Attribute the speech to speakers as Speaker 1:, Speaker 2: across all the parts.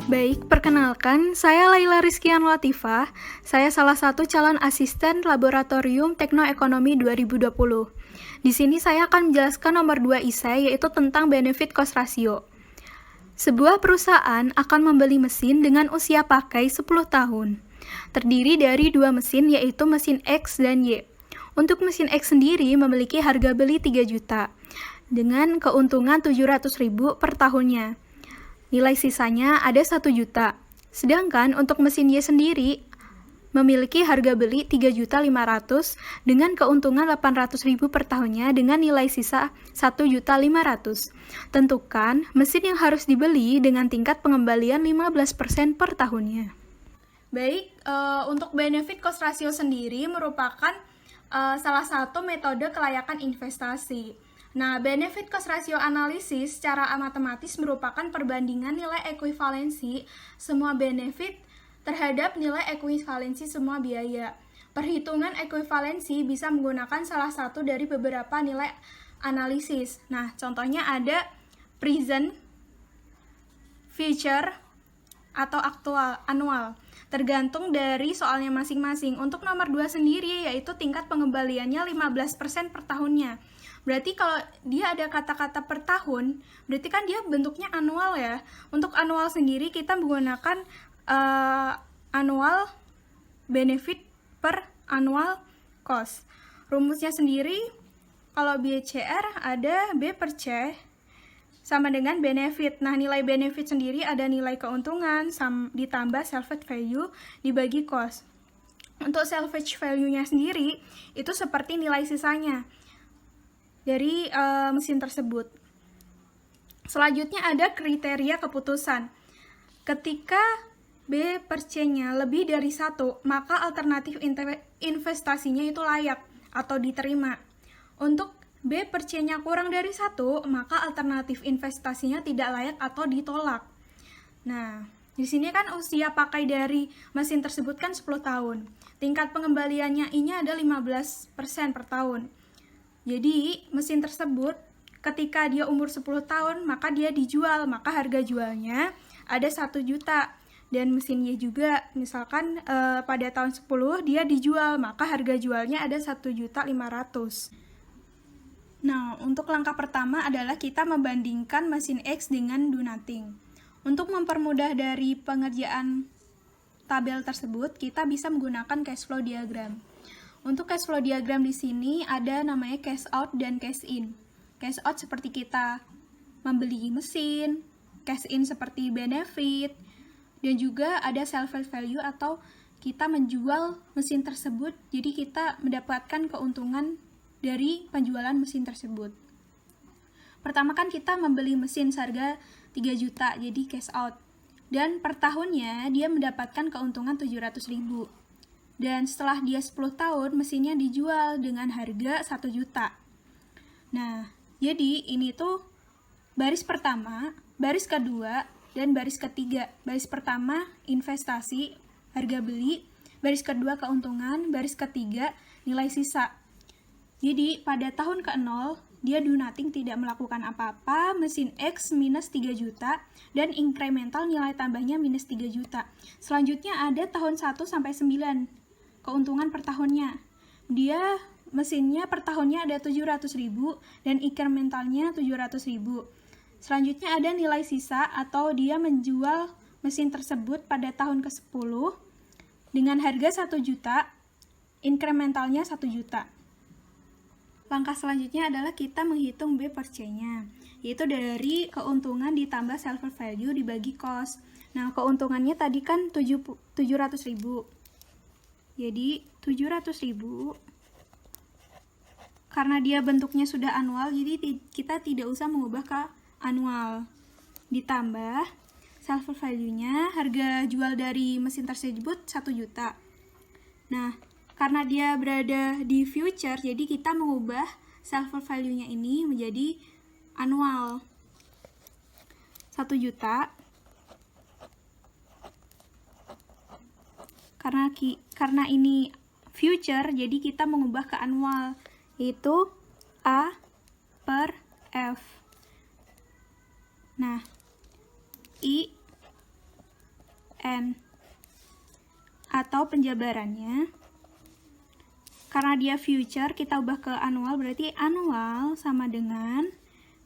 Speaker 1: Baik, perkenalkan, saya Laila Rizkian Latifah. Saya salah satu calon asisten Laboratorium Teknoekonomi 2020. Di sini saya akan menjelaskan nomor 2 ISAI, yaitu tentang benefit cost ratio. Sebuah perusahaan akan membeli mesin dengan usia pakai 10 tahun. Terdiri dari dua mesin, yaitu mesin X dan Y. Untuk mesin X sendiri memiliki harga beli 3 juta, dengan keuntungan 700.000 per tahunnya. Nilai sisanya ada 1 juta. Sedangkan untuk mesin Y sendiri memiliki harga beli 3.500.000 dengan keuntungan 800.000 per tahunnya dengan nilai sisa 1.500.000. Tentukan mesin yang harus dibeli dengan tingkat pengembalian 15% per tahunnya. Baik, untuk benefit cost ratio sendiri merupakan salah satu metode kelayakan investasi. Nah, benefit cost ratio analisis secara matematis merupakan perbandingan nilai ekuivalensi semua benefit terhadap nilai ekuivalensi semua biaya. Perhitungan ekuivalensi bisa menggunakan salah satu dari beberapa nilai analisis. Nah, contohnya ada present, future, atau annual. Tergantung dari soalnya masing-masing. Untuk nomor 2 sendiri, yaitu tingkat pengembaliannya 15% per tahunnya. Berarti kalau dia ada kata-kata per tahun, berarti kan dia bentuknya annual ya. Untuk annual sendiri kita menggunakan annual benefit per annual cost. Rumusnya sendiri, kalau BCR ada B per C sama dengan benefit. Nah, nilai benefit sendiri ada nilai keuntungan ditambah salvage value dibagi cost. Untuk salvage value-nya sendiri, itu seperti nilai sisanya dari mesin tersebut. Selanjutnya ada kriteria keputusan. Ketika B per C-nya lebih dari 1, maka alternatif investasinya itu layak atau diterima. Untuk B per C-nya kurang dari 1, maka alternatif investasinya tidak layak atau ditolak. Nah, di sini kan usia pakai dari mesin tersebut kan 10 tahun. Tingkat pengembaliannya ini ada 15% per tahun. Jadi, mesin tersebut ketika dia umur 10 tahun, maka dia dijual, maka harga jualnya ada 1 juta. Dan mesinnya juga, misalkan pada tahun 10 dia dijual, maka harga jualnya ada 1.500.000. Nah, untuk langkah pertama adalah kita membandingkan mesin X dengan do nothing. Untuk mempermudah dari pengerjaan tabel tersebut, kita bisa menggunakan cash flow diagram. Untuk cash flow diagram di sini ada namanya cash out dan cash in. Cash out seperti kita membeli mesin, cash in seperti benefit, dan juga ada salvage value atau kita menjual mesin tersebut, jadi kita mendapatkan keuntungan dari penjualan mesin tersebut. Pertama kan kita membeli mesin seharga 3 juta, jadi cash out. Dan per tahunnya dia mendapatkan keuntungan 700.000. Dan setelah dia 10 tahun, mesinnya dijual dengan harga 1 juta. Nah, jadi ini tuh baris pertama, baris kedua, dan baris ketiga. Baris pertama, investasi, harga beli. Baris kedua, keuntungan. Baris ketiga, nilai sisa. Jadi, pada tahun ke-0, dia do nothing, tidak melakukan apa-apa, mesin X minus 3 juta, dan incremental nilai tambahnya minus 3 juta. Selanjutnya ada tahun 1 sampai 9, keuntungan per tahunnya. Dia mesinnya per tahunnya ada 700.000 dan incrementalnya 700.000. Selanjutnya ada nilai sisa atau dia menjual mesin tersebut pada tahun ke-10 dengan harga 1 juta, incrementalnya 1 juta. Langkah selanjutnya adalah kita menghitung B per C-nya, yaitu dari keuntungan ditambah salvage value dibagi cost. Nah, keuntungannya tadi kan 700.000. Jadi 700.000 karena dia bentuknya sudah annual, jadi kita tidak usah mengubah ke annual. Ditambah salvage value-nya, harga jual dari mesin tersebut 1 juta. Nah, karena dia berada di future, jadi kita mengubah salvage value-nya ini menjadi annual. 1 juta. Karena ini future, jadi kita mengubah ke annual, yaitu A per F. Nah, I atau penjabarannya. Karena dia future, kita ubah ke annual, berarti annual sama dengan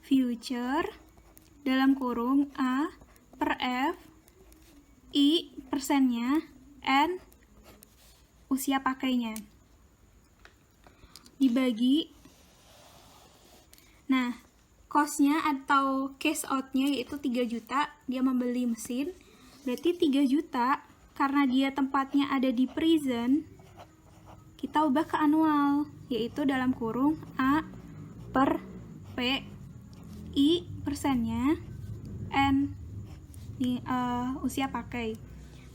Speaker 1: future dalam kurung A per F, I persennya, N usia pakainya. Dibagi, nah cost-nya atau cash out-nya yaitu 3 juta, dia membeli mesin, berarti 3 juta, karena dia tempatnya ada di present, kita ubah ke annual, yaitu dalam kurung A per P, I persennya, N usia pakai.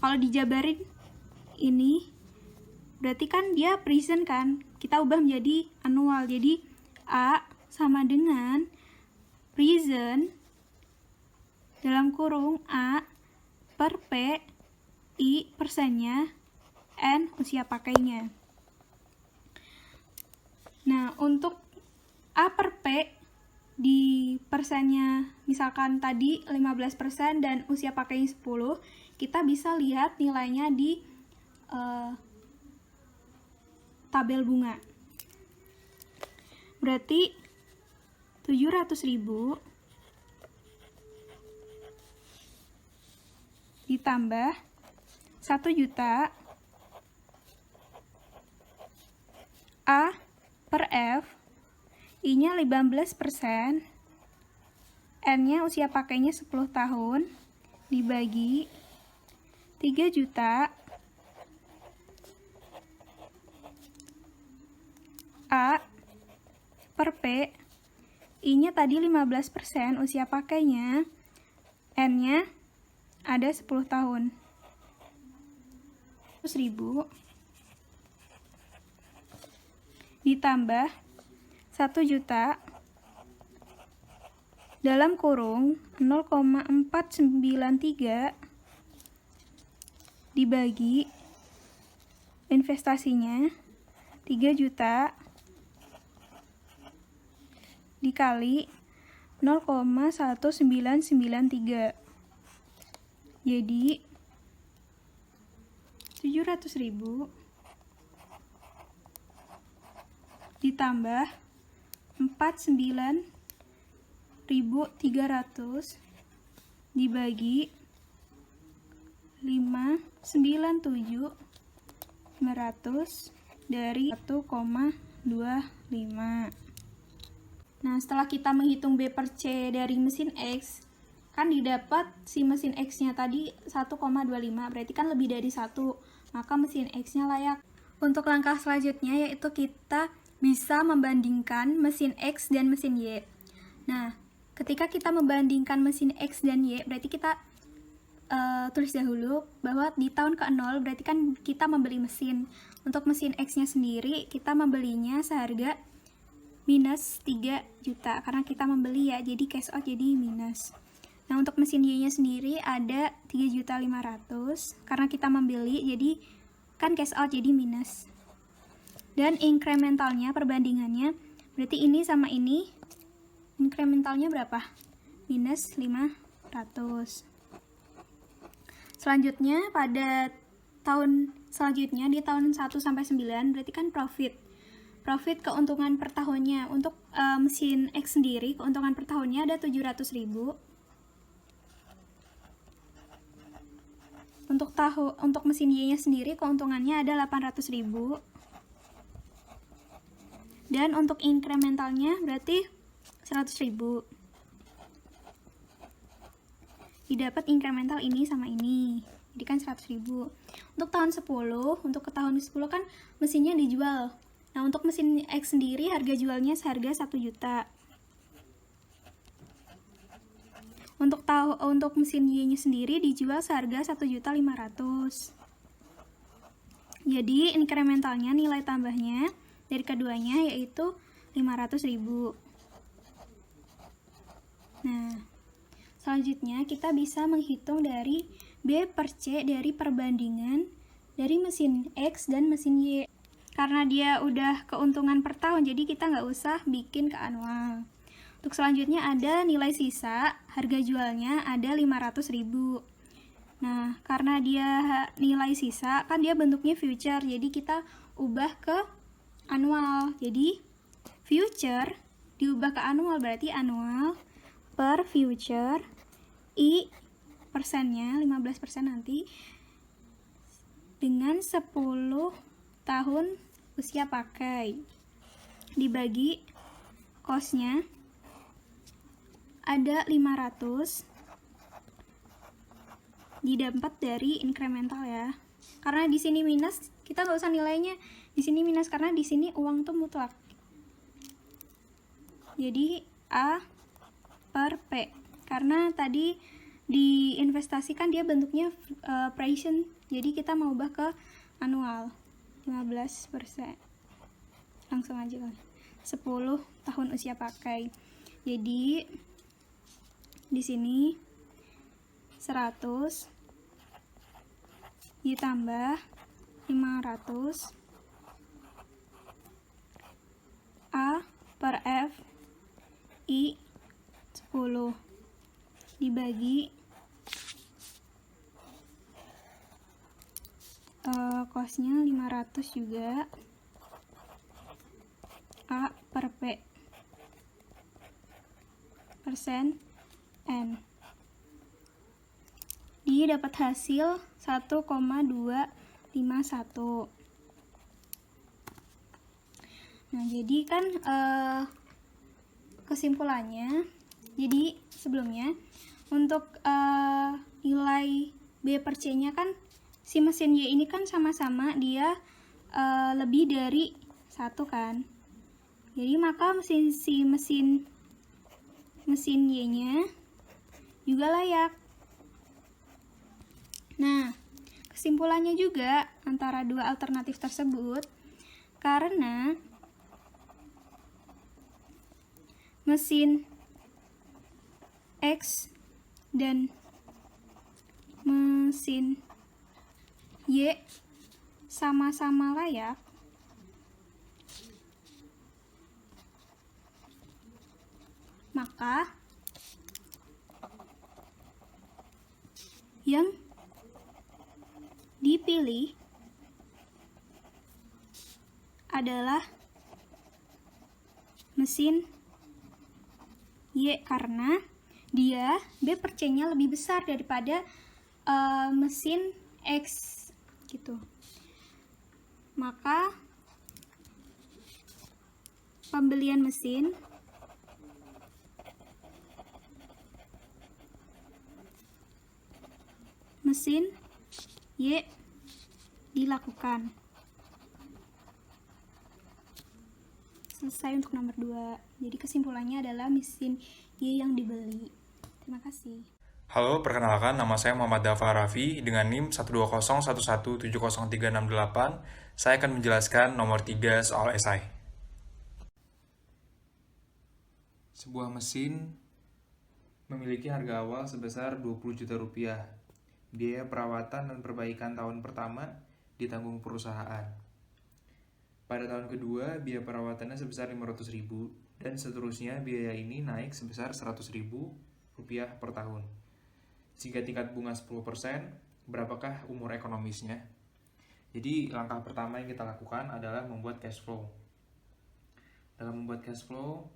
Speaker 1: Kalau dijabarin ini, berarti kan dia present kan, kita ubah menjadi annual, jadi A sama dengan present dalam kurung A per P, I persennya, N usia pakainya. Nah, untuk A per P di persennya misalkan tadi 15% dan usia pakainya 10, kita bisa lihat nilainya di tabel bunga. Berarti 700.000 ditambah 1 juta A per F, I-nya 15%, N-nya usia pakainya 10 tahun, dibagi 3 juta A per P, I-nya tadi 15%, usia pakainya, N-nya ada 10 tahun. 100.000 ditambah 1 juta dalam kurung 0,493 dibagi investasinya 3 juta dikali 0,1993, jadi 700.000 ditambah 49.300 dibagi 597.500 dari 1,25. Nah, setelah kita menghitung B per C dari mesin X, kan didapat si mesin X-nya tadi 1,25, berarti kan lebih dari 1, maka mesin X-nya layak. Untuk langkah selanjutnya yaitu kita bisa membandingkan mesin X dan mesin Y. Nah, ketika kita membandingkan mesin X dan Y, berarti kita tulis dahulu bahwa di tahun ke-0 berarti kan kita membeli mesin. Untuk mesin X-nya sendiri, kita membelinya seharga minus 3 juta, karena kita membeli ya, jadi cash out jadi minus. Nah, untuk mesin Y-nya sendiri ada 3.500.000, karena kita membeli, jadi kan cash out jadi minus. Dan incrementalnya, perbandingannya, berarti ini sama ini, incrementalnya berapa? Minus 500. Selanjutnya, pada tahun selanjutnya, di tahun 1-9, berarti kan profit keuntungan per tahunnya. Untuk mesin X sendiri, keuntungan per tahunnya ada 700.000. Untuk mesin Y-nya sendiri, keuntungannya ada 800.000. Dan untuk incrementalnya berarti 100.000. Didapat incremental ini sama ini, jadi kan 100.000. Untuk tahun 10, untuk ke tahun 10 kan mesinnya dijual. Nah, untuk mesin X sendiri harga jualnya seharga 1 juta. Untuk mesin Y-nya sendiri dijual seharga 1.500.000. Jadi incrementalnya, nilai tambahnya dari keduanya yaitu 500.000. Nah, selanjutnya kita bisa menghitung dari B per C dari perbandingan dari mesin X dan mesin Y. Karena dia udah keuntungan per tahun, jadi kita nggak usah bikin ke annual. Untuk selanjutnya ada nilai sisa, harga jualnya ada 500.000. Nah, karena dia nilai sisa, kan dia bentuknya future, jadi kita ubah ke annual. Jadi future diubah ke annual, berarti annual per future, I persennya 15% nanti, dengan 10 tahun usia pakai, dibagi cost-nya ada 500, didapat dari incremental ya. Karena di sini minus, kita nggak usah nilainya. Di sini minus karena di sini uang tuh mutlak. Jadi A per P. Karena tadi di investasi kan dia bentuknya present. Jadi kita mau ubah ke annual 15%. Langsung aja kali. 10 tahun usia pakai. Jadi di sini 100 ditambah 500 A per F I 10 dibagi cost-nya 500 juga, A per P persen N. Dia dapat hasil 1,251. Nah, jadi kan kesimpulannya, jadi sebelumnya untuk nilai B per C-nya kan si mesin Y ini kan sama-sama dia lebih dari 1 kan. Jadi maka mesin Y-nya juga layak. Nah, kesimpulannya juga antara dua alternatif tersebut, karena mesin X dan mesin Y sama-sama layak, maka yang dipilih adalah mesin Y karena dia B per C-nya lebih besar daripada mesin X gitu. Maka pembelian mesin Y dilakukan. Selesai untuk nomor 2. Jadi kesimpulannya adalah mesin Y yang dibeli. Terima kasih.
Speaker 2: Halo, perkenalkan nama saya Muhammad Dafa Raffi dengan NIM 12011717368. Saya akan menjelaskan nomor 3 soal esai. Sebuah mesin memiliki harga awal sebesar 20 juta rupiah. Biaya perawatan dan perbaikan tahun pertama ditanggung perusahaan. Pada tahun kedua, biaya perawatannya sebesar 500.000 dan seterusnya biaya ini naik sebesar 100.000 rupiah per tahun. Jika tingkat bunga 10%, berapakah umur ekonomisnya? Jadi langkah pertama yang kita lakukan adalah membuat cash flow. Dalam membuat cash flow,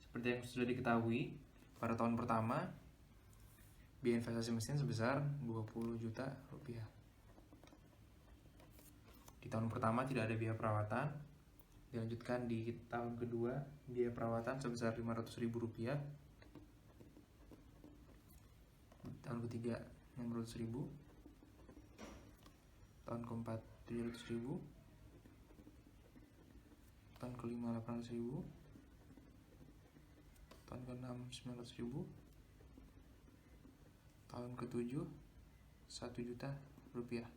Speaker 2: seperti yang sudah diketahui, pada tahun pertama biaya investasi mesin sebesar 20 juta rupiah. Di tahun pertama tidak ada biaya perawatan. Dilanjutkan di tahun kedua, biaya perawatan sebesar 500.000 rupiah. Tahun ketiga 600.000. Tahun keempat 700.000. Tahun kelima 800.000. Tahun keenam 900.000. Tahun ketujuh 1 juta rupiah.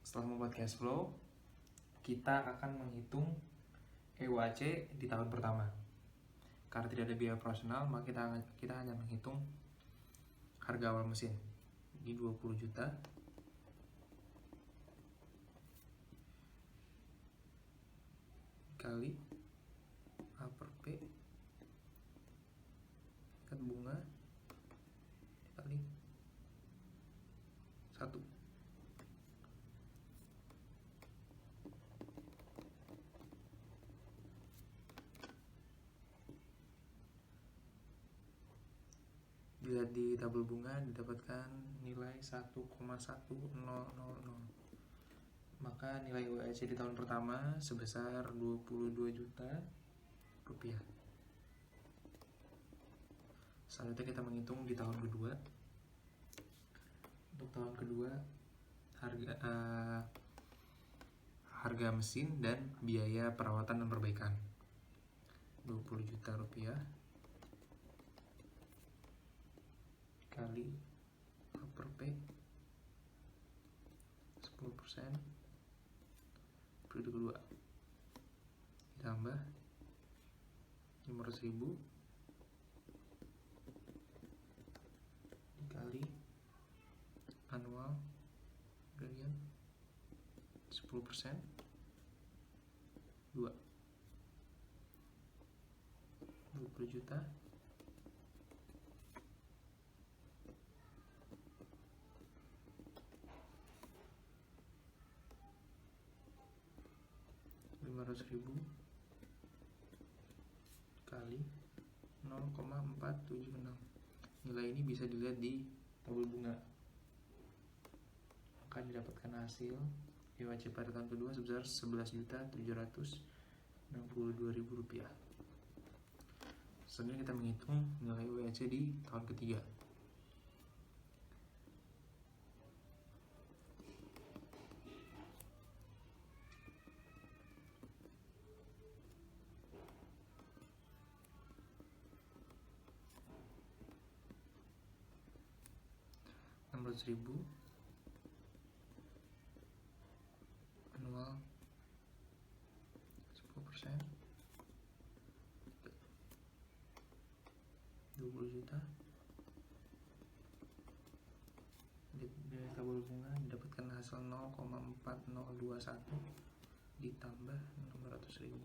Speaker 2: Setelah membuat cash flow, kita akan menghitung EWAC di tahun pertama. Karena tidak ada biaya operasional, maka kita hanya menghitung harga awal mesin di 20 juta kali A per P tingkat bunga kali dilihat di tabel bunga didapatkan nilai 1,1000. Maka nilai UAC di tahun pertama sebesar 22 juta rupiah. Selanjutnya kita menghitung di tahun kedua. Untuk tahun kedua harga mesin dan biaya perawatan dan perbaikan 20 juta rupiah kali A per P 10% periode kedua ditambah 500.000 dikali annual harian 10% 20 juta Rp500.000 kali 0,476. Nilai ini bisa dilihat di tabel bunga. Akan didapatkan hasil UAC pada tahun kedua sebesar Rp11.762.000. Selanjutnya kita menghitung nilai UAC di tahun ketiga. Rp600.000 annual 10% 20 juta. Di tabel bunga didapatkan hasil 0,4021 ditambah 600.000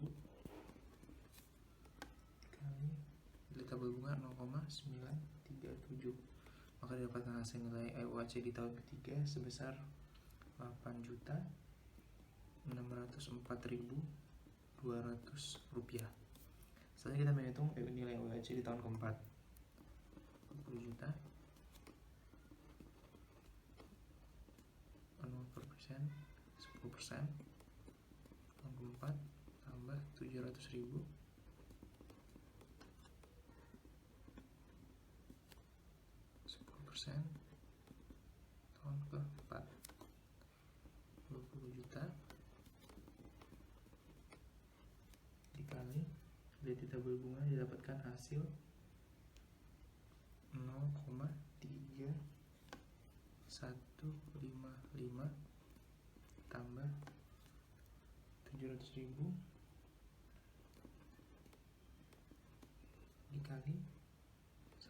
Speaker 2: kali di tabel bunga 0,937. Maka didapatkan hasil nilai UAC di tahun ketiga sebesar Rp8.604.200. Selanjutnya kita menghitung nilai UAC di tahun keempat 20 juta 0% 10% tahun keempat tambah 700.000 10% tahun keempat 20 juta dikali dari tabel bunga didapatkan hasil 0,3155 tambah 700.000 dikali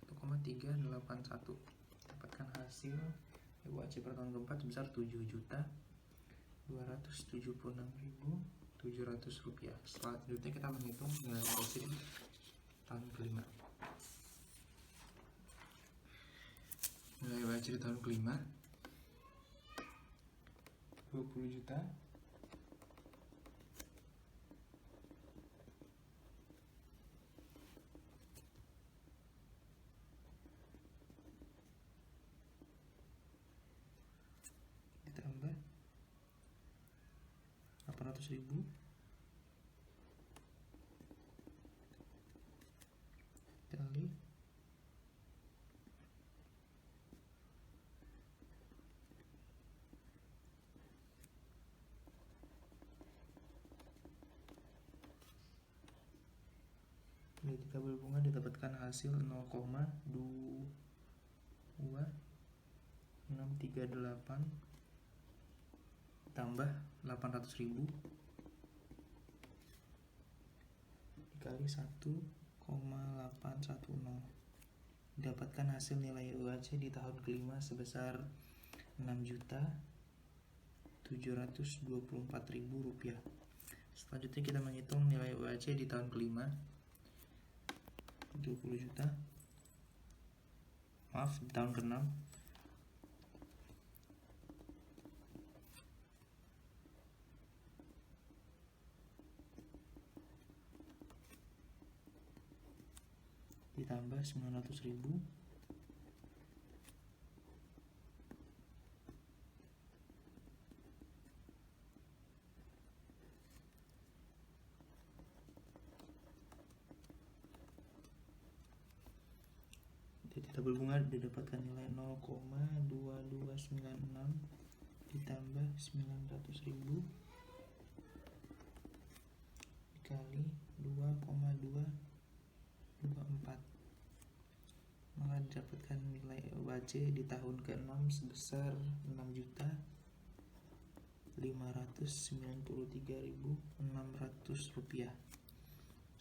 Speaker 2: 1,381. Dapatkan hasil UAC per tahun keempat sebesar Rp7.276.700. Selanjutnya kita menghitung nilai UAC di tahun kelima. Nilai UAC di tahun kelima 20 juta ditambah 800.000 kali 0,2 di tabel bunga didapatkan hasil 0,2638 tambah 800.000 dikali 1,810. Didapatkan hasil nilai UAC di tahun kelima sebesar Rp6.724.000. Selanjutnya kita menghitung nilai UAC di tahun kelima 20 juta. Maaf, di tahun keenam ditambah 900.000 Dari tabel bunga didapatkan nilai 0,2296 ditambah 900.000 dikali 2,224, maka didapatkan nilai EUAC di tahun ke-6 sebesar 6.593.600 rupiah.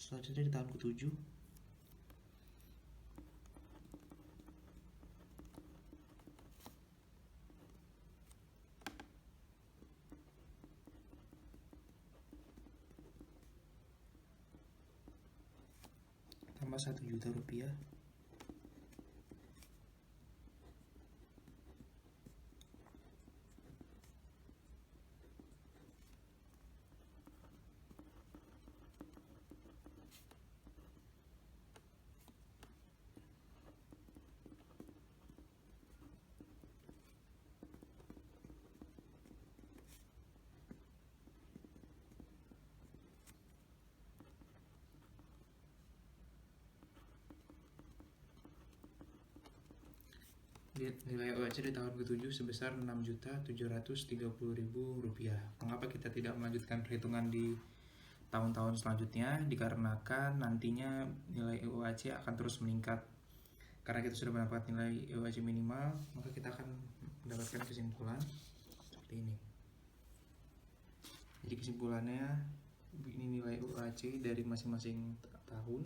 Speaker 2: Selanjutnya di tahun ke-7 tambah 1 juta rupiah, nilai EUAC di tahun ke-7 sebesar 6.730.000 rupiah. Mengapa kita tidak melanjutkan perhitungan di tahun-tahun selanjutnya? Dikarenakan nantinya nilai EUAC akan terus meningkat. Karena kita sudah mendapatkan nilai EUAC minimal, maka kita akan mendapatkan kesimpulan seperti ini. Jadi kesimpulannya, ini nilai EUAC dari masing-masing tahun.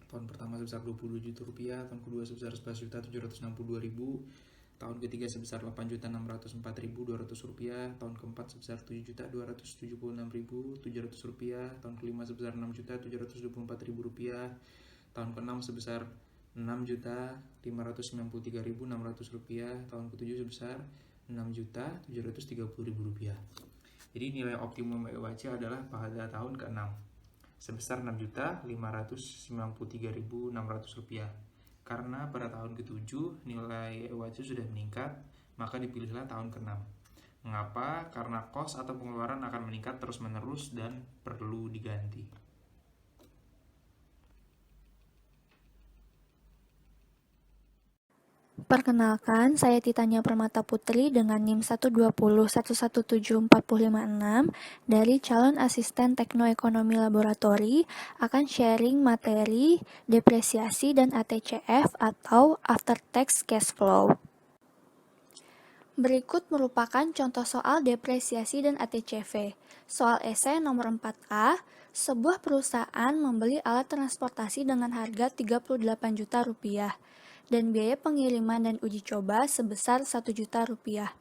Speaker 2: Tahun pertama sebesar 22 juta rupiah, tahun kedua sebesar 11.762.000, tahun ketiga sebesar 8.604.200 rupiah, tahun keempat sebesar 7.276.700 rupiah, tahun kelima sebesar 6.724.000 rupiah, tahun keenam sebesar 6.593.600 rupiah, tahun ketujuh sebesar 6.730.000 rupiah. Jadi nilai optimum EUAC adalah pada tahun ke-6 sebesar 6.593.600 rupiah. Karena pada tahun ke-7 nilai EUAC sudah meningkat, maka dipilihlah tahun ke-6. Mengapa? Karena kos atau pengeluaran akan meningkat terus-menerus dan perlu diganti.
Speaker 3: Perkenalkan, saya Titania Permata Putri dengan NIM 120117456 dari calon asisten teknoekonomi laboratori akan sharing materi depresiasi dan ATCF atau after tax cash flow. Berikut merupakan contoh soal depresiasi dan ATCV. Soal esai nomor 4A, sebuah perusahaan membeli alat transportasi dengan harga 38 juta rupiah dan biaya pengiriman dan uji coba sebesar 1 juta rupiah.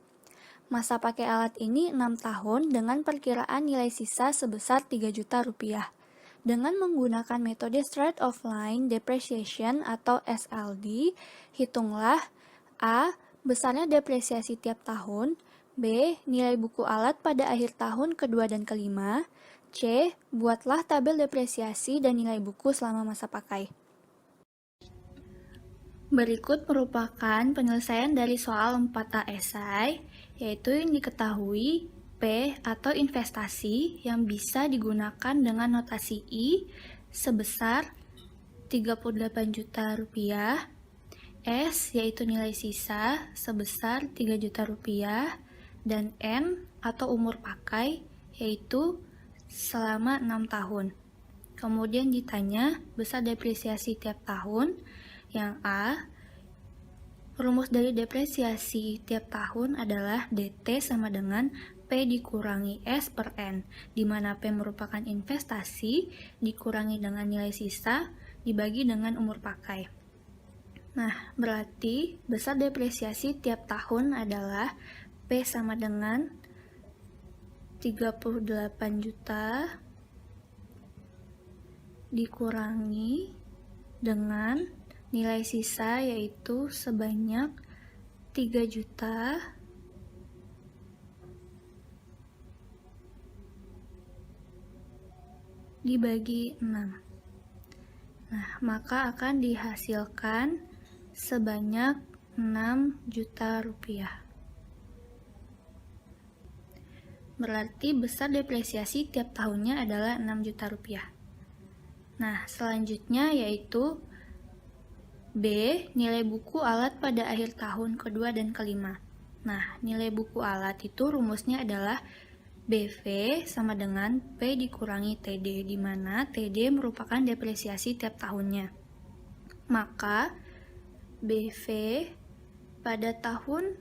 Speaker 3: Masa pakai alat ini 6 tahun dengan perkiraan nilai sisa sebesar 3 juta rupiah. Dengan menggunakan metode straight of line depreciation atau SLD, hitunglah A. Besarnya depresiasi tiap tahun, B. Nilai buku alat pada akhir tahun kedua dan kelima, C. Buatlah tabel depresiasi dan nilai buku selama masa pakai. Berikut merupakan penyelesaian dari soal 4A esai, yaitu yang diketahui P atau investasi yang bisa digunakan dengan notasi I sebesar 38 juta rupiah, S yaitu nilai sisa sebesar 3 juta rupiah, dan N atau umur pakai yaitu selama 6 tahun. Kemudian ditanya besar depresiasi tiap tahun. Yang A, rumus dari depresiasi tiap tahun adalah DT sama dengan P dikurangi S per N, di mana P merupakan investasi dikurangi dengan nilai sisa dibagi dengan umur pakai. Nah, berarti besar depresiasi tiap tahun adalah P sama dengan 38 juta dikurangi dengan nilai sisa yaitu sebanyak 3 juta dibagi 6. Nah, maka akan dihasilkan sebanyak 6 juta rupiah. Berarti besar depresiasi tiap tahunnya adalah 6 juta rupiah. Nah, selanjutnya yaitu B. Nilai buku alat pada akhir tahun kedua dan kelima. Nah, nilai buku alat itu rumusnya adalah BV sama dengan P dikurangi TD, di mana TD merupakan depresiasi tiap tahunnya. Maka, BV pada tahun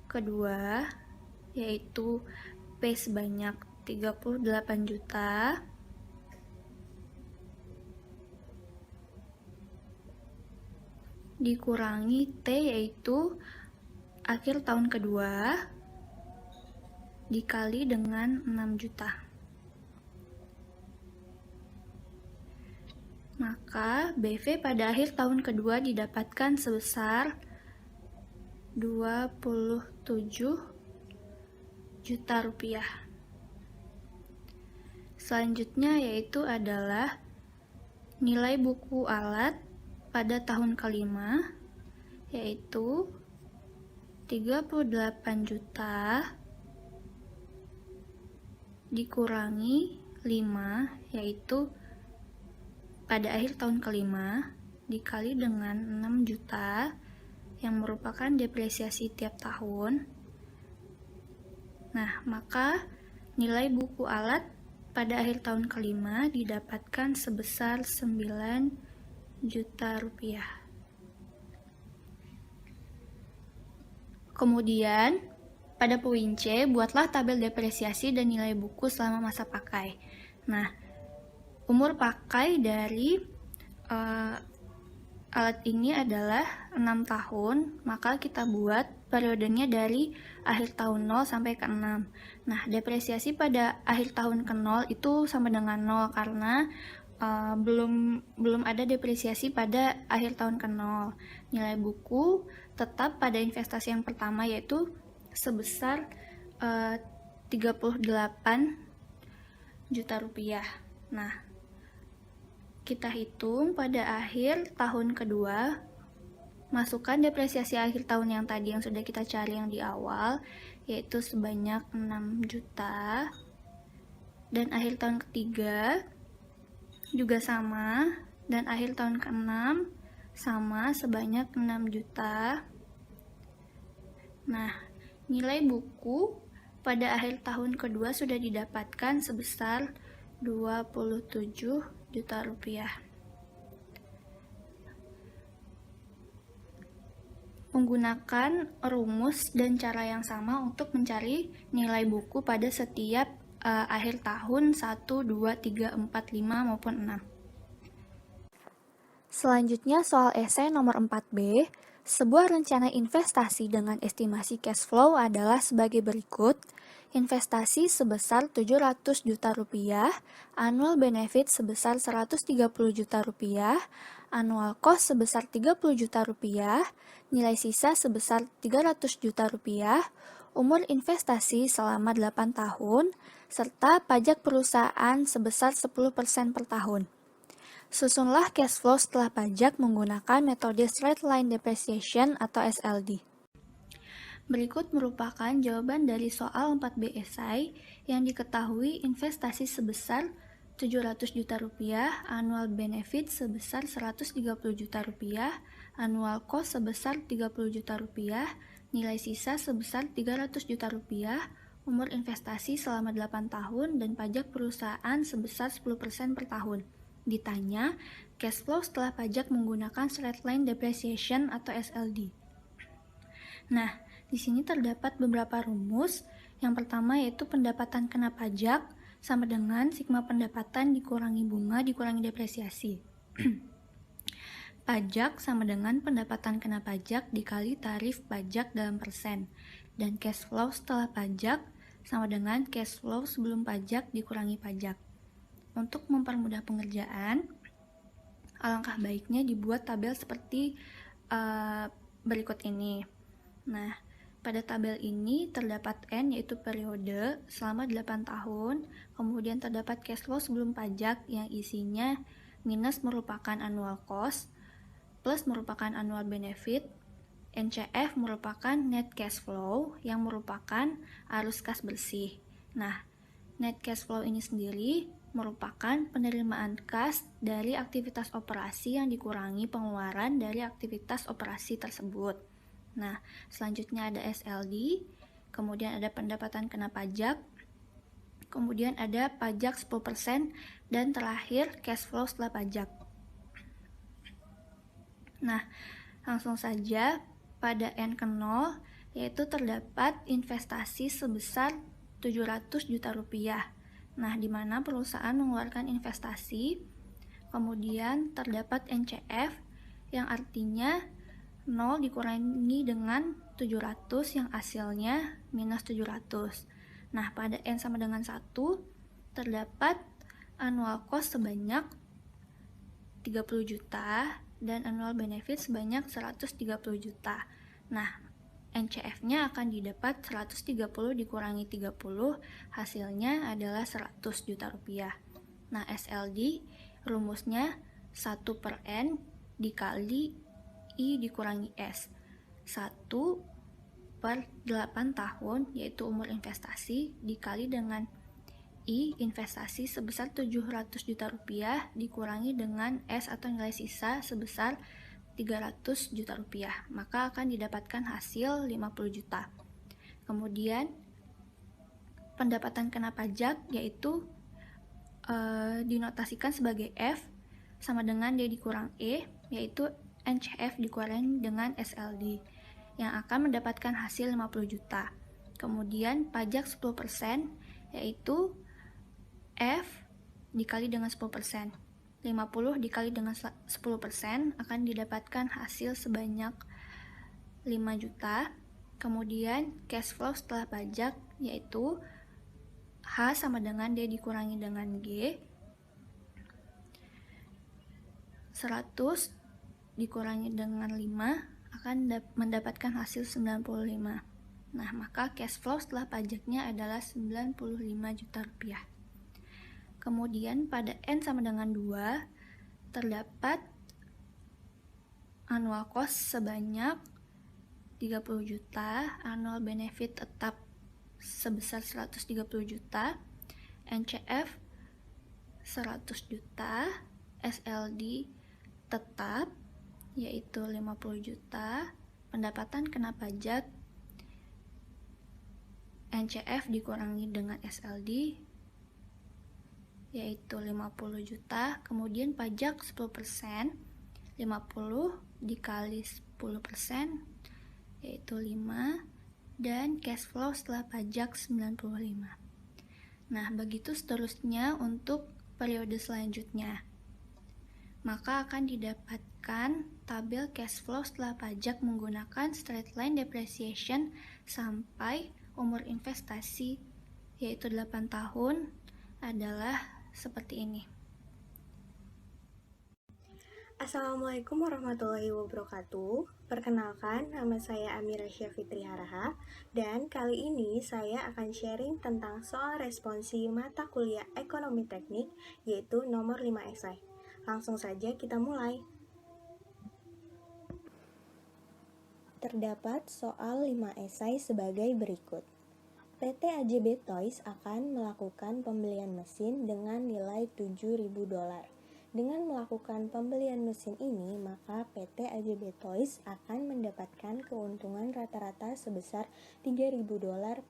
Speaker 3: kedua, yaitu P sebanyak 38 juta, dikurangi T yaitu akhir tahun kedua dikali dengan 6 juta. Maka BV pada akhir tahun kedua didapatkan sebesar 27 juta rupiah. Selanjutnya yaitu adalah nilai buku alat pada tahun kelima, yaitu 38 juta dikurangi 5, yaitu pada akhir tahun kelima dikali dengan 6 juta yang merupakan depresiasi tiap tahun. Nah, maka nilai buku alat pada akhir tahun kelima didapatkan sebesar 9 juta rupiah. Kemudian, pada poin C, buatlah tabel depresiasi dan nilai buku selama masa pakai. Nah, umur pakai dari alat ini adalah 6 tahun, maka kita buat periodenya dari akhir tahun 0 sampai ke 6. Nah, depresiasi pada akhir tahun ke 0 itu sama dengan 0 karena belum ada depresiasi pada akhir tahun ke 0. Nilai buku tetap pada investasi yang pertama yaitu sebesar 38 juta rupiah. Nah, kita hitung pada akhir tahun kedua, masukkan depresiasi akhir tahun yang tadi yang sudah kita cari yang di awal, yaitu sebanyak 6 juta. Dan akhir tahun ketiga juga sama, dan akhir tahun ke-6 sama sebanyak 6 juta. Nah, nilai buku pada akhir tahun kedua sudah didapatkan sebesar 27 juta rupiah. Menggunakan rumus dan cara yang sama untuk mencari nilai buku pada setiap akhir tahun 1, 2, 3, 4, 5 maupun 6.
Speaker 4: Selanjutnya soal esai nomor 4B, sebuah rencana investasi dengan estimasi cash flow adalah sebagai berikut. Investasi sebesar 700 juta rupiah, annual benefit sebesar 130 juta rupiah, annual cost sebesar 30 juta rupiah, nilai sisa sebesar 300 juta rupiah, umur investasi selama 8 tahun, serta pajak perusahaan sebesar 10% per tahun. Susunlah cash flow setelah pajak menggunakan metode straight line depreciation atau SLD.
Speaker 3: Berikut merupakan jawaban dari soal 4B esai yang diketahui investasi sebesar 700 juta rupiah, annual benefit sebesar 130 juta rupiah, annual cost sebesar 30 juta rupiah, nilai sisa sebesar 300 juta rupiah, umur investasi selama 8 tahun, dan pajak perusahaan sebesar 10% per tahun. Ditanya, cash flow setelah pajak menggunakan straight line depreciation atau SLD. Nah, di sini terdapat beberapa rumus. Yang pertama yaitu pendapatan kena pajak sama dengan sigma pendapatan dikurangi bunga dikurangi depresiasi. Pajak sama dengan pendapatan kena pajak dikali tarif pajak dalam persen. Dan cash flow setelah pajak sama dengan cash flow sebelum pajak dikurangi pajak. Untuk mempermudah pengerjaan, alangkah baiknya dibuat tabel seperti berikut ini. Nah, pada tabel ini terdapat N yaitu periode selama 8 tahun, kemudian terdapat cash flow sebelum pajak yang isinya minus merupakan annual cost, plus merupakan annual benefit, NCF merupakan net cash flow yang merupakan arus kas bersih. Nah, net cash flow ini sendiri merupakan penerimaan kas dari aktivitas operasi yang dikurangi pengeluaran dari aktivitas operasi tersebut. Nah, selanjutnya ada SLD, kemudian ada pendapatan kena pajak, kemudian ada pajak 10%, dan terakhir cash flow setelah pajak. Nah, langsung saja pada N ke 0, yaitu terdapat investasi sebesar 700 juta rupiah. Nah, di mana perusahaan mengeluarkan investasi, kemudian terdapat NCF, yang artinya 0 dikurangi dengan 700 yang hasilnya minus 700. Nah, pada N sama dengan 1, terdapat annual cost sebanyak 30 juta dan annual benefit sebanyak 130 juta. Nah, NCF-nya akan didapat 130 dikurangi 30, hasilnya adalah 100 juta rupiah. Nah, SLD rumusnya 1 per N dikali I dikurangi S. 1 per 8 tahun, yaitu umur investasi, dikali dengan I investasi sebesar 700 juta rupiah dikurangi dengan S atau nilai sisa sebesar 300 juta rupiah, maka akan didapatkan hasil 50 juta. Kemudian pendapatan kena pajak yaitu dinotasikan sebagai F sama dengan D dikurang E, yaitu NCF dikurangi dengan SLD yang akan mendapatkan hasil 50 juta. Kemudian pajak 10% yaitu F dikali dengan 10%. 50 dikali dengan 10% akan didapatkan hasil sebanyak 5 juta. Kemudian cash flow setelah pajak yaitu H sama dengan D dikurangi dengan G. 100 dikurangi dengan 5 akan mendapatkan hasil 95. Nah, maka cash flow setelah pajaknya adalah 95 juta rupiah. Kemudian pada N sama dengan 2 terdapat annual cost sebanyak 30 juta, annual benefit tetap sebesar 130 juta, NCF 100 juta, SLD tetap yaitu 50 juta, pendapatan kena pajak NCF dikurangi dengan SLD yaitu 50 juta, kemudian pajak 10%, 50 dikali 10% yaitu 5, dan cash flow setelah pajak 95. Nah, begitu seterusnya untuk periode selanjutnya. Maka akan didapatkan tabel cash flow setelah pajak menggunakan straight line depreciation sampai umur investasi yaitu 8 tahun adalah seperti ini.
Speaker 5: Assalamualaikum warahmatullahi wabarakatuh. Perkenalkan, nama saya Amira Syafitri Haraha, dan kali ini saya akan sharing tentang soal responsi mata kuliah Ekonomi Teknik, yaitu nomor 5 esai. Langsung saja kita mulai. Terdapat soal 5 esai sebagai berikut. PT AJB Toys akan melakukan pembelian mesin dengan nilai $7.000. Dengan melakukan pembelian mesin ini, maka PT AJB Toys akan mendapatkan keuntungan rata-rata sebesar $3.000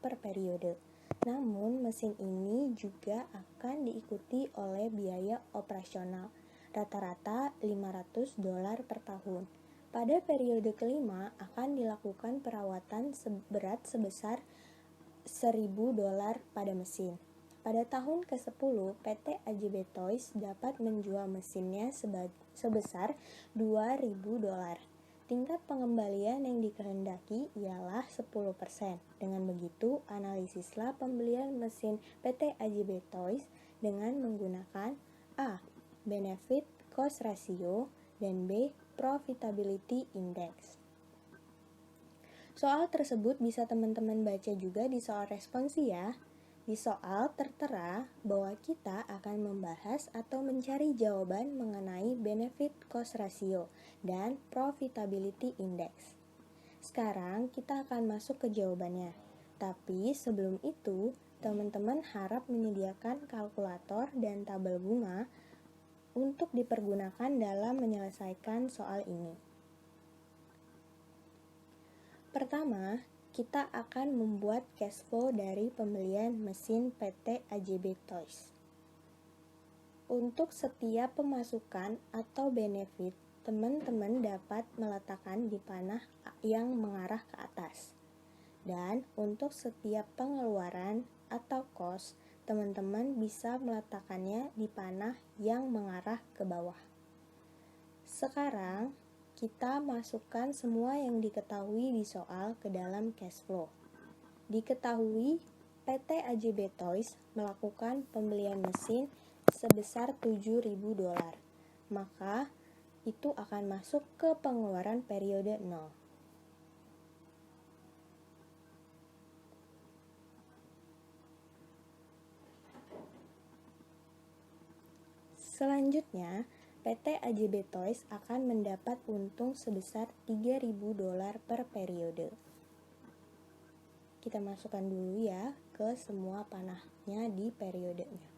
Speaker 5: per periode. Namun, mesin ini juga akan diikuti oleh biaya operasional, rata-rata $500 per tahun. Pada periode kelima akan dilakukan perawatan berat sebesar $1.000 pada mesin. Pada tahun ke-10, PT AJB Toys dapat menjual mesinnya sebesar $2.000. Tingkat pengembalian yang dikehendaki ialah 10%. Dengan begitu, analisislah pembelian mesin PT AJB Toys dengan menggunakan A. Benefit Cost Ratio dan B. Profitability Index. Soal tersebut bisa teman-teman baca juga di soal responsi ya. Di soal tertera bahwa kita akan membahas atau mencari jawaban mengenai benefit cost ratio dan profitability index. Sekarang kita akan masuk ke jawabannya. Tapi sebelum itu, teman-teman harap menyediakan kalkulator dan tabel bunga untuk dipergunakan dalam menyelesaikan soal ini. Pertama, kita akan membuat cash flow dari pembelian mesin PT AJB Toys. Untuk setiap pemasukan atau benefit, teman-teman dapat meletakkan di panah yang mengarah ke atas. Dan untuk setiap pengeluaran atau cost, teman-teman bisa meletakkannya di panah yang mengarah ke bawah. Sekarang, kita masukkan semua yang diketahui di soal ke dalam cash flow. Diketahui PT AJB Toys melakukan pembelian mesin sebesar $7.000, maka itu akan masuk ke pengeluaran periode 0. Selanjutnya, PT AJB Toys akan mendapat untung sebesar $3.000 per periode. Kita masukkan dulu ya ke semua panahnya di periodenya.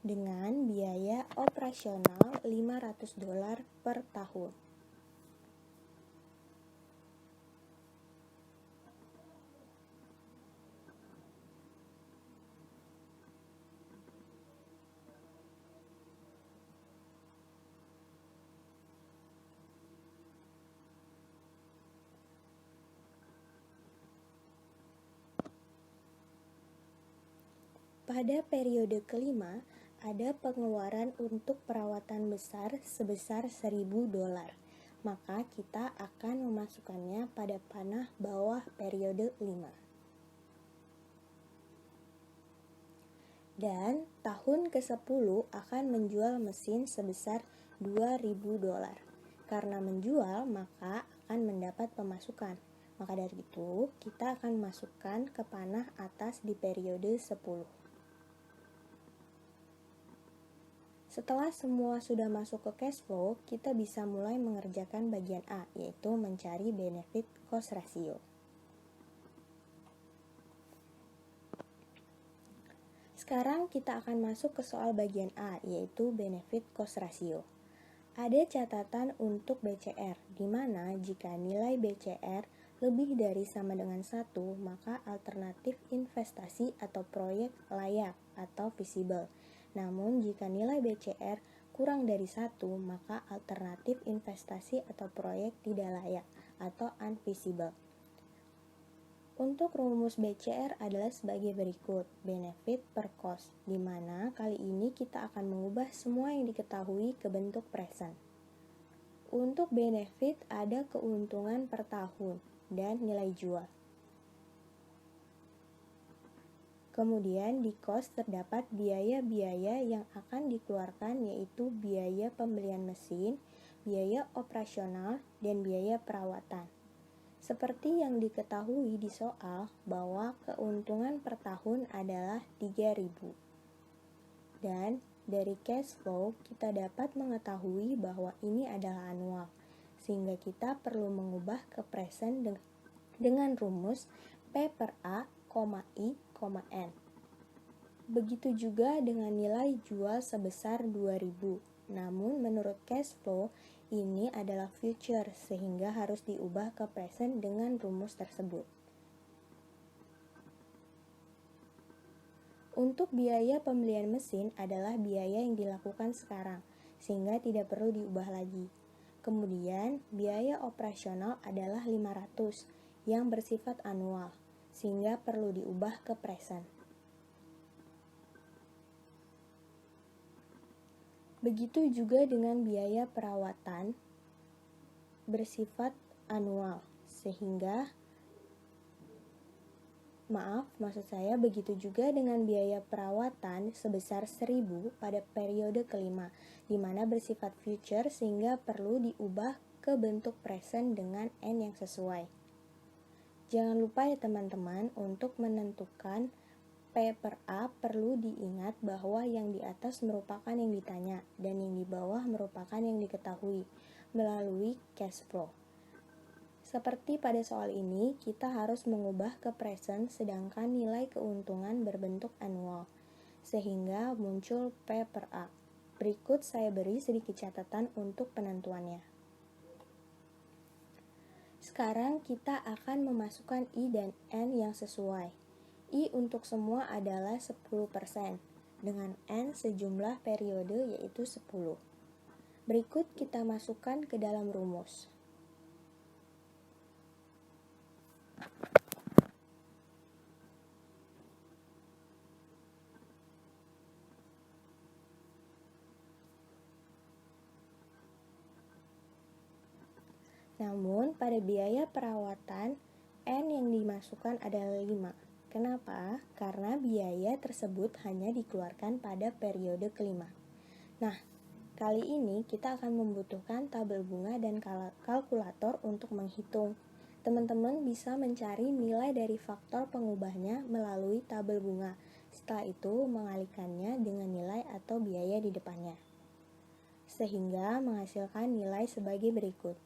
Speaker 5: Dengan biaya operasional $500 per tahun. Pada periode kelima, ada pengeluaran untuk perawatan besar sebesar $1.000, maka kita akan memasukkannya pada panah bawah periode 5. Dan tahun ke-10 akan menjual mesin sebesar $2.000. Karena menjual, maka akan mendapat pemasukan. Maka dari itu, kita akan masukkan ke panah atas di periode 10. Setelah semua sudah masuk ke cash flow, kita bisa mulai mengerjakan bagian A, yaitu mencari benefit cost ratio. Sekarang kita akan masuk ke soal bagian A, yaitu benefit cost ratio. Ada catatan untuk BCR, di mana jika nilai BCR lebih dari sama dengan 1, maka alternatif investasi atau proyek layak atau feasible. Namun, jika nilai BCR kurang dari 1, maka alternatif investasi atau proyek tidak layak atau unfeasible. Untuk rumus BCR adalah sebagai berikut, benefit per cost, di mana kali ini kita akan mengubah semua yang diketahui ke bentuk present. Untuk benefit ada keuntungan per tahun dan nilai jual. Kemudian di cost terdapat biaya-biaya yang akan dikeluarkan, yaitu biaya pembelian mesin, biaya operasional, dan biaya perawatan. Seperti yang diketahui di soal bahwa keuntungan per tahun adalah 3.000. Dan dari cash flow kita dapat mengetahui bahwa ini adalah annual, sehingga kita perlu mengubah ke present dengan rumus P per A, I, N. Begitu juga dengan nilai jual sebesar 2.000. Namun menurut cash flow ini adalah future, sehingga harus diubah ke present dengan rumus tersebut. Untuk biaya pembelian mesin adalah biaya yang dilakukan sekarang, sehingga tidak perlu diubah lagi. Kemudian biaya operasional adalah 500 yang bersifat annual, sehingga perlu diubah ke present. Begitu juga dengan biaya perawatan bersifat annual, sehingga Maksud saya begitu juga dengan biaya perawatan sebesar 1.000 pada periode kelima, di mana bersifat future sehingga perlu diubah ke bentuk present dengan N yang sesuai. Jangan lupa ya teman-teman, untuk menentukan P per A perlu diingat bahwa yang di atas merupakan yang ditanya dan yang di bawah merupakan yang diketahui melalui cash flow. Seperti pada soal ini, kita harus mengubah ke present sedangkan nilai keuntungan berbentuk annual, sehingga muncul P per A. Berikut saya beri sedikit catatan untuk penentuannya. Sekarang kita akan memasukkan I dan N yang sesuai. I untuk semua adalah 10%, dengan N sejumlah periode yaitu 10. Berikut kita masukkan ke dalam rumus. Namun, pada biaya perawatan, N yang dimasukkan adalah 5. Kenapa? Karena biaya tersebut hanya dikeluarkan pada periode kelima. Nah, kali ini kita akan membutuhkan tabel bunga dan kalkulator untuk menghitung. Teman-teman bisa mencari nilai dari faktor pengubahnya melalui tabel bunga. Setelah itu, mengalihkannya dengan nilai atau biaya di depannya, sehingga menghasilkan nilai sebagai berikut.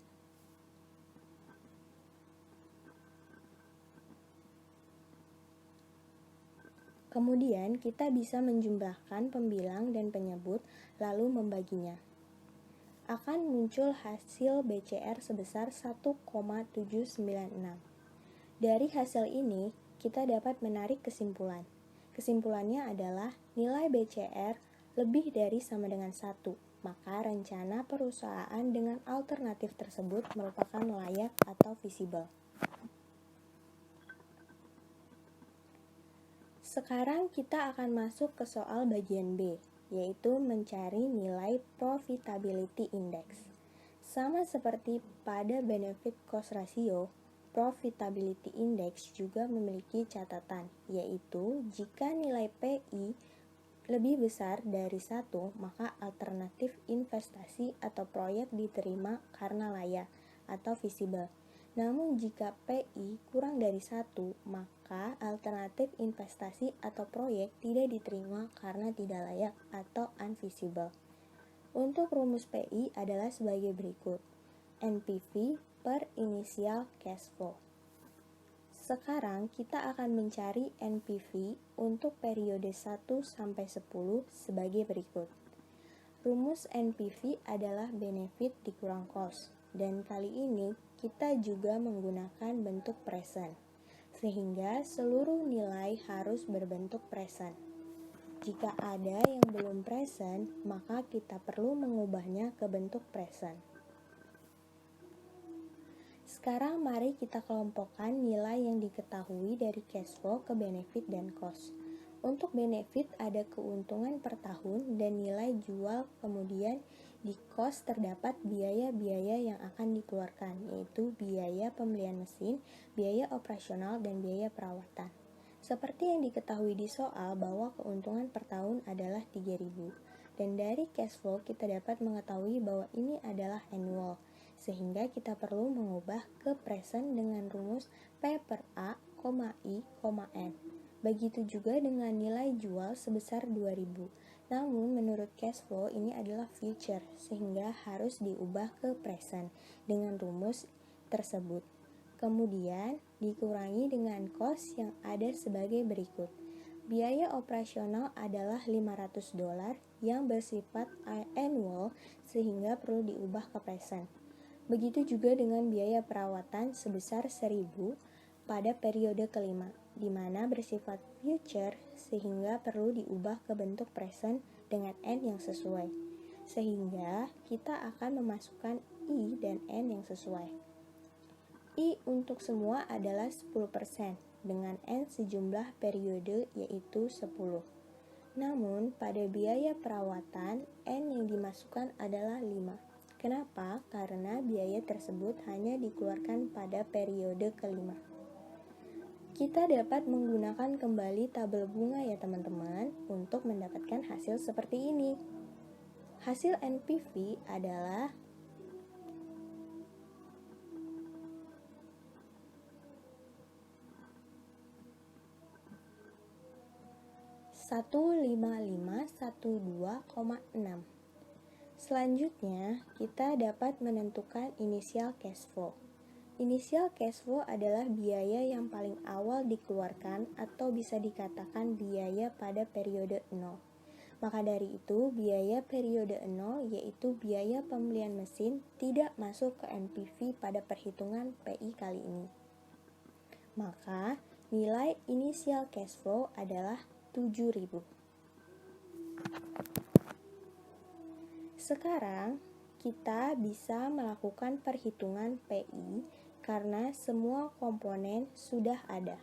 Speaker 5: Kemudian kita bisa menjumlahkan pembilang dan penyebut lalu membaginya. Akan muncul hasil BCR sebesar 1,796. Dari hasil ini, kita dapat menarik kesimpulan. Kesimpulannya adalah nilai BCR lebih dari sama dengan 1, maka rencana perusahaan dengan alternatif tersebut merupakan layak atau visible. Sekarang kita akan masuk ke soal bagian B, yaitu mencari nilai profitability index. Sama seperti pada benefit cost ratio, profitability index juga memiliki catatan, yaitu jika nilai PI lebih besar dari 1, maka alternatif investasi atau proyek diterima karena layak atau visible. Namun jika PI kurang dari 1, maka alternatif investasi atau proyek tidak diterima karena tidak layak atau unvisible. Untuk rumus PI adalah sebagai berikut. NPV per initial cash flow. Sekarang kita akan mencari NPV untuk periode 1 sampai 10 sebagai berikut. Rumus NPV adalah benefit dikurang cost, dan kali ini kita juga menggunakan bentuk present, sehingga seluruh nilai harus berbentuk present. Jika ada yang belum present, maka kita perlu mengubahnya ke bentuk present. Sekarang mari kita kelompokkan nilai yang diketahui dari cash flow ke benefit dan cost. Untuk benefit ada keuntungan per tahun dan nilai jual, kemudian di cost terdapat biaya-biaya yang akan dikeluarkan, yaitu biaya pembelian mesin, biaya operasional, dan biaya perawatan. Seperti yang diketahui di soal bahwa keuntungan per tahun adalah 3.000, dan dari cash flow kita dapat mengetahui bahwa ini adalah annual, sehingga kita perlu mengubah ke present dengan rumus P per A, I, N. Begitu juga dengan nilai jual sebesar 2.000. Namun menurut cash flow ini adalah future, sehingga harus diubah ke present dengan rumus tersebut. Kemudian dikurangi dengan cost yang ada sebagai berikut. Biaya operasional adalah $500 yang bersifat annual, sehingga perlu diubah ke present. Begitu juga dengan biaya perawatan sebesar 1.000 pada periode kelima, di mana bersifat future sehingga perlu diubah ke bentuk present dengan N yang sesuai. Sehingga kita akan memasukkan I dan N yang sesuai. I untuk semua adalah 10% dengan N sejumlah periode yaitu 10. Namun pada biaya perawatan N yang dimasukkan adalah 5. Kenapa? Karena biaya tersebut hanya dikeluarkan pada periode kelima. Kita dapat menggunakan kembali tabel bunga ya teman-teman untuk mendapatkan hasil seperti ini. Hasil NPV adalah Rp155.12,6. Selanjutnya, kita dapat menentukan inisial cash flow. Inisial cash flow adalah biaya yang paling awal dikeluarkan atau bisa dikatakan biaya pada periode 0. Maka dari itu, biaya periode 0 yaitu biaya pembelian mesin tidak masuk ke NPV pada perhitungan PI kali ini. Maka, nilai inisial cash flow adalah 7.000. Sekarang, kita bisa melakukan perhitungan PI karena semua komponen sudah ada.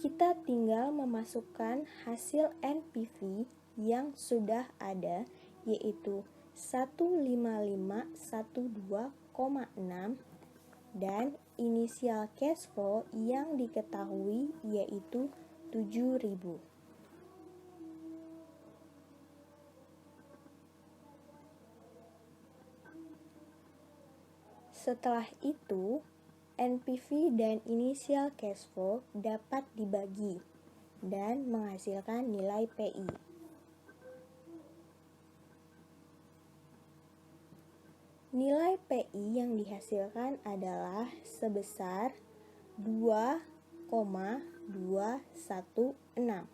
Speaker 5: Kita tinggal memasukkan hasil NPV yang sudah ada, yaitu 155.12,6 dan inisial cash flow yang diketahui yaitu 7.000. Setelah itu, NPV dan inisial cash flow dapat dibagi dan menghasilkan nilai PI. Nilai PI yang dihasilkan adalah sebesar 2,216.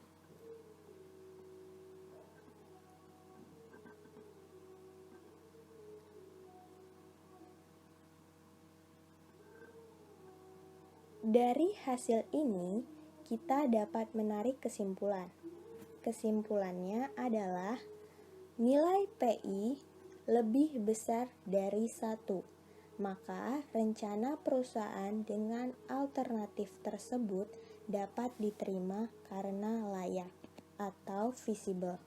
Speaker 5: Dari hasil ini, kita dapat menarik kesimpulan. Kesimpulannya adalah nilai PI lebih besar dari 1. Maka, rencana perusahaan dengan alternatif tersebut dapat diterima karena layak atau visible.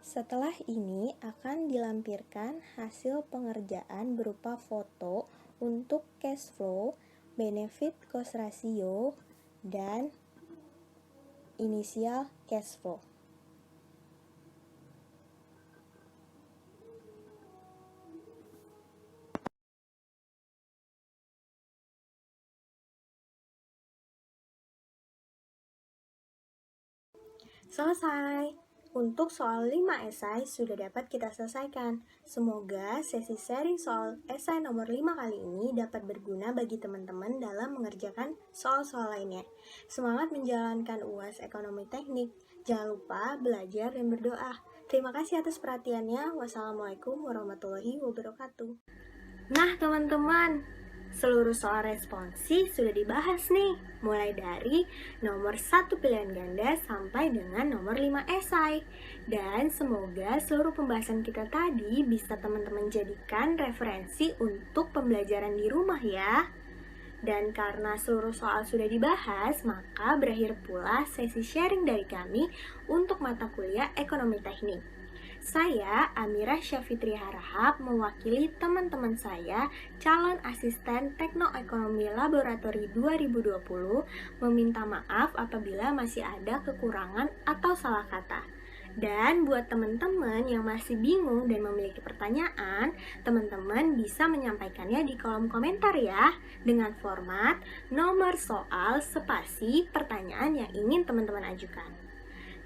Speaker 5: Setelah ini akan dilampirkan hasil pengerjaan berupa foto untuk cash flow, benefit cost ratio, dan inisial cash flow. Selesai. Untuk soal 5 esai sudah dapat kita selesaikan. Semoga sesi sharing soal esai nomor 5 kali ini dapat berguna bagi teman-teman dalam mengerjakan soal-soal lainnya. Semangat menjalankan UAS Ekonomi Teknik. Jangan lupa belajar dan berdoa. Terima kasih atas perhatiannya. Wassalamualaikum warahmatullahi wabarakatuh. Nah teman-teman, seluruh soal responsi sudah dibahas nih, mulai dari nomor 1 pilihan ganda sampai dengan nomor 5 esai. Dan semoga seluruh pembahasan kita tadi bisa teman-teman jadikan referensi untuk pembelajaran di rumah ya. Dan karena seluruh soal sudah dibahas, maka berakhir pula sesi sharing dari kami untuk mata kuliah Ekonomi Teknik. Saya, Amirah Syafitri Harahap, mewakili teman-teman saya, calon asisten Teknoekonomi Laboratori 2020, meminta maaf apabila masih ada kekurangan atau salah kata. Dan buat teman-teman yang masih bingung dan memiliki pertanyaan, teman-teman bisa menyampaikannya di kolom komentar ya, dengan format nomor soal spasi pertanyaan yang ingin teman-teman ajukan.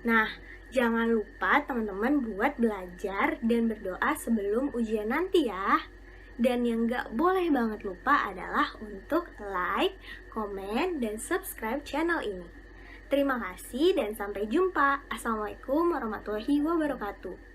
Speaker 5: Nah, jangan lupa teman-teman buat belajar dan berdoa sebelum ujian nanti ya. Dan yang gak boleh banget lupa adalah untuk like, komen, dan subscribe channel ini. Terima kasih dan sampai jumpa. Assalamualaikum warahmatullahi wabarakatuh.